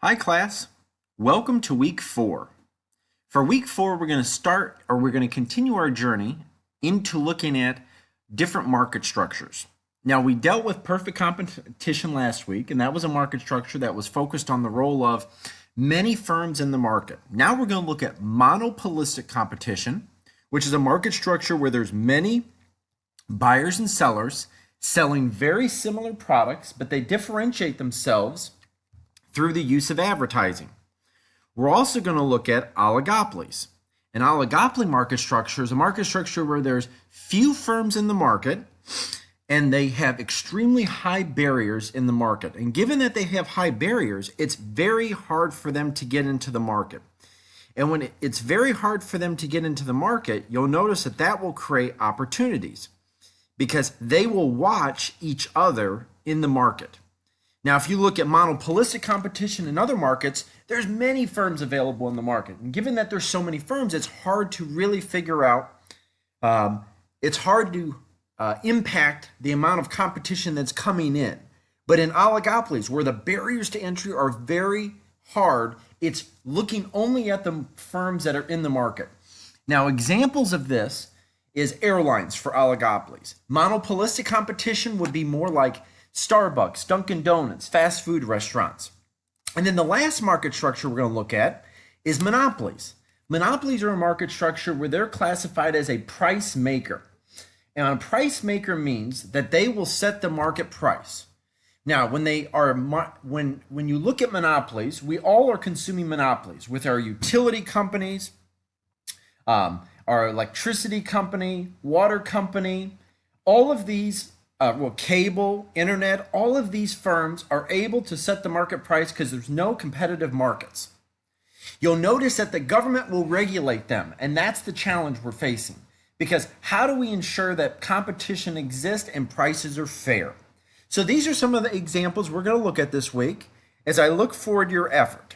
Hi class, welcome to week 4. For week 4 we're going to continue our journey into looking at different market structures. Now we dealt with perfect competition last week, and that was a market structure that was focused on the role of many firms in the market. Now we're going to look at monopolistic competition, which is a market structure where there's many buyers and sellers selling very similar products, but they differentiate themselves through the use of advertising. We're also going to look at oligopolies. An oligopoly market structure is a market structure where there's few firms in the market and they have extremely high barriers in the market. And given that they have high barriers, it's very hard for them to get into the market. And when it's very hard for them to get into the market, you'll notice that that will create opportunities because they will watch each other in the market. Now, if you look at monopolistic competition in other markets, there's many firms available in the market. And given that there's so many firms, it's hard to really figure out, it's hard to impact the amount of competition that's coming in. But in oligopolies, where the barriers to entry are very hard, it's looking only at the firms that are in the market. Now, examples of this is airlines for oligopolies. Monopolistic competition would be more like Starbucks, Dunkin' Donuts, fast food restaurants. And then the last market structure we're going to look at is monopolies. Monopolies are a market structure where they're classified as a price maker. And a price maker means that they will set the market price. Now, when you look at monopolies, we all are consuming monopolies with our utility companies, our electricity company, water company, all of these cable, internet, all of these firms are able to set the market price because there's no competitive markets. You'll notice that the government will regulate them, and that's the challenge we're facing. Because how do we ensure that competition exists and prices are fair? So these are some of the examples we're going to look at this week as I look forward to your effort.